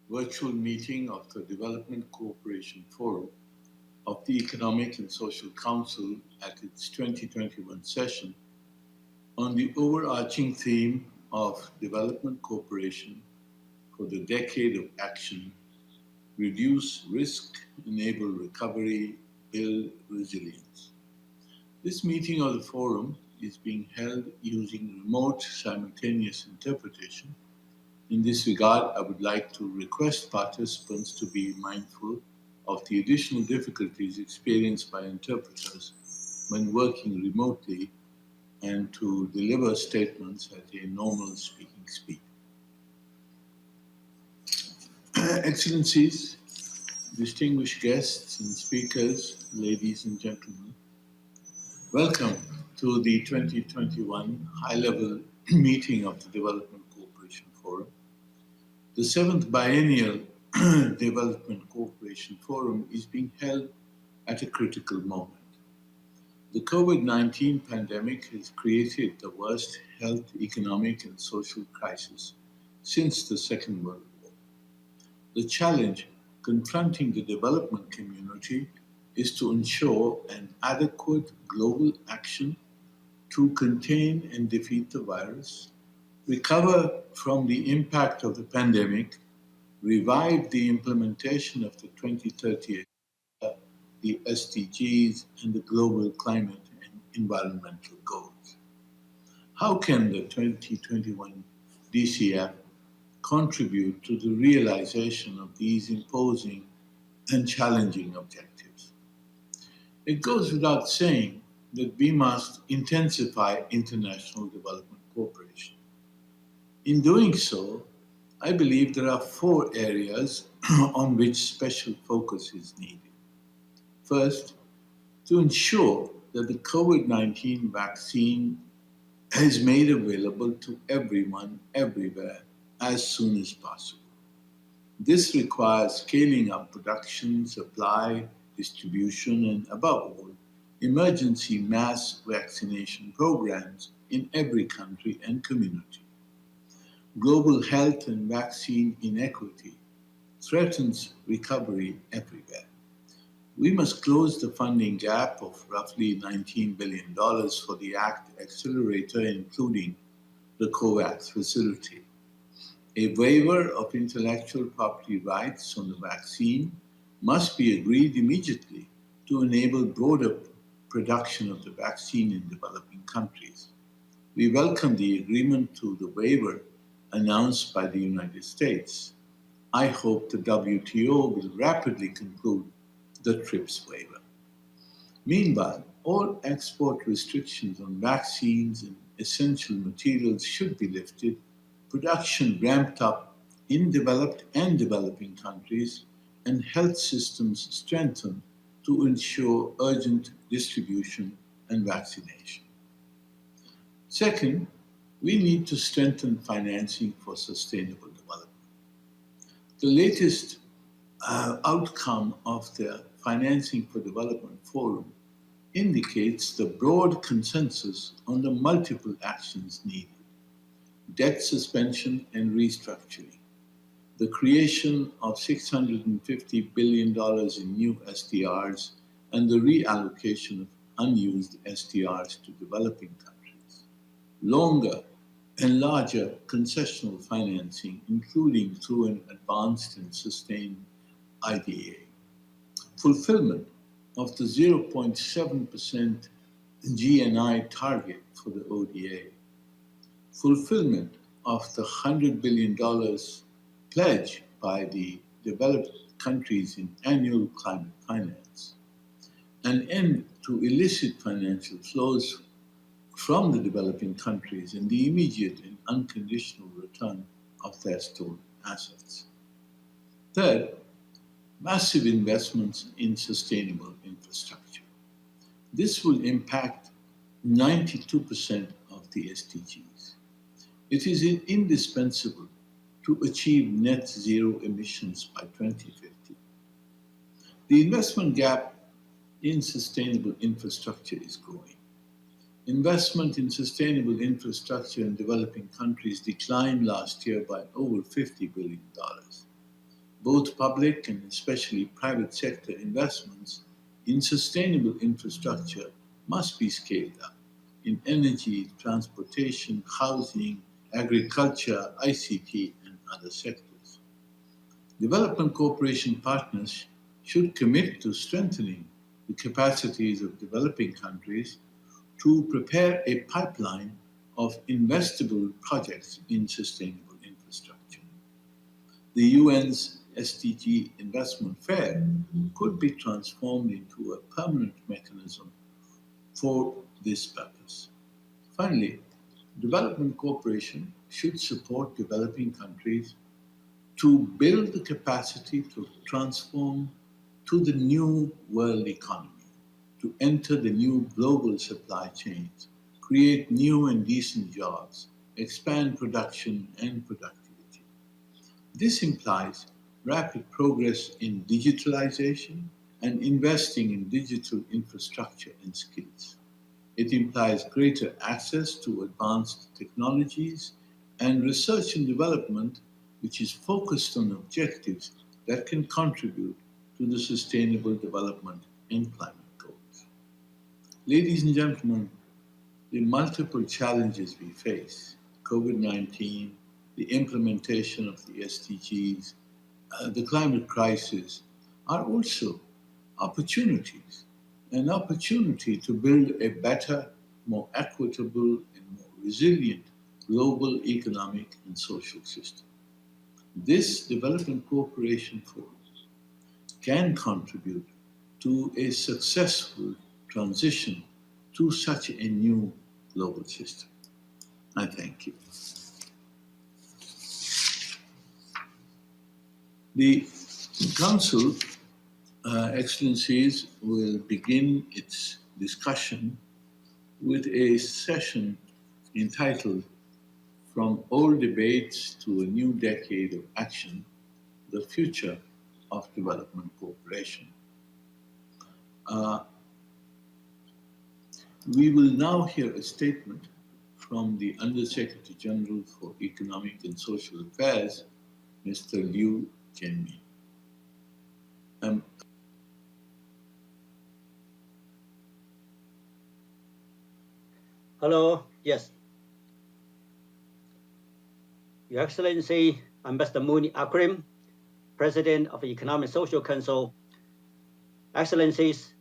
virtual meeting of the Development Cooperation Forum of the Economic and Social Council at its 2021 session on the overarching theme of development cooperation for the decade of action, reduce risk, enable recovery, build resilience. This meeting of the forum is being held using remote simultaneous interpretation. In this regard, I would like to request participants to be mindful of the additional difficulties experienced by interpreters when working remotely and to deliver statements at a normal speaking speed. Excellencies, distinguished guests and speakers, ladies and gentlemen, welcome to the 2021 high-level meeting of the Development Cooperation Forum. The 7th Biennial Development Cooperation Forum is being held at a critical moment. The COVID-19 pandemic has created the worst health, economic, and social crisis since the Second World War. The challenge confronting the development community is to ensure an adequate global action to contain and defeat the virus, recover from the impact of the pandemic, revive the implementation of the 2030 Agenda, the SDGs, and the global climate and environmental goals. How can the 2021 DCF contribute to the realization of these imposing and challenging objectives? It goes without saying that we must intensify international development cooperation. In doing so, I believe there are 4 areas on which special focus is needed. First, to ensure that the COVID-19 vaccine is made available to everyone, everywhere, as soon as possible. This requires scaling up production, supply, distribution, and above all, emergency mass vaccination programs in every country and community. Global health and vaccine inequity threatens recovery everywhere. We must close the funding gap of roughly $19 billion for the ACT Accelerator, including the COVAX facility. A waiver of intellectual property rights on the vaccine must be agreed immediately to enable broader production of the vaccine in developing countries. We welcome the agreement to the waiver announced by the United States. I hope the WTO will rapidly conclude the TRIPS waiver. Meanwhile, all export restrictions on vaccines and essential materials should be lifted, production ramped up in developed and developing countries, and health systems strengthened to ensure urgent distribution and vaccination. Second, we need to strengthen financing for sustainable development. The latest outcome of the Financing for Development Forum indicates the broad consensus on the multiple actions needed: debt suspension and restructuring, the creation of $650 billion in new SDRs, and the reallocation of unused SDRs to developing countries, longer and larger concessional financing, including through an advanced and sustained IDA, fulfillment of the 0.7% GNI target for the ODA, fulfillment of the $100 billion pledge by the developed countries in annual climate finance, an end to illicit financial flows from the developing countries, and the immediate and unconditional return of their stolen assets. Third, massive investments in sustainable infrastructure. This will impact 92% of the SDGs. It is indispensable to achieve net zero emissions by 2050. The investment gap in sustainable infrastructure is growing. Investment in sustainable infrastructure in developing countries declined last year by over $50 billion. Both public and especially private sector investments in sustainable infrastructure must be scaled up in energy, transportation, housing, agriculture, ICT, and other sectors. Development cooperation partners should commit to strengthening the capacities of developing countries to prepare a pipeline of investable projects in sustainable infrastructure. The UN's SDG investment fair could be transformed into a permanent mechanism for this purpose. Finally, development cooperation should support developing countries to build the capacity to transform to the new world economy, to enter the new global supply chains, create new and decent jobs, expand production and productivity. This implies rapid progress in digitalization and investing in digital infrastructure and skills. It implies greater access to advanced technologies and research and development, which is focused on objectives that can contribute to the sustainable development and climate goals. Ladies and gentlemen, the multiple challenges we face, COVID-19, the implementation of the SDGs, the climate crisis, are also opportunities, an opportunity to build a better, more equitable, and more resilient global economic and social system. This development cooperation forum can contribute to a successful transition to such a new global system. I thank you. The Council, Excellencies, will begin its discussion with a session entitled From Old Debates to a New Decade of Action, the Future of Development Cooperation. We will now hear a statement from the Undersecretary General for Economic and Social Affairs, Mr. Liu Jianmin. Hello, yes. Your Excellency, Ambassador Munir Akram, President of the Economic and Social Council, Excellencies,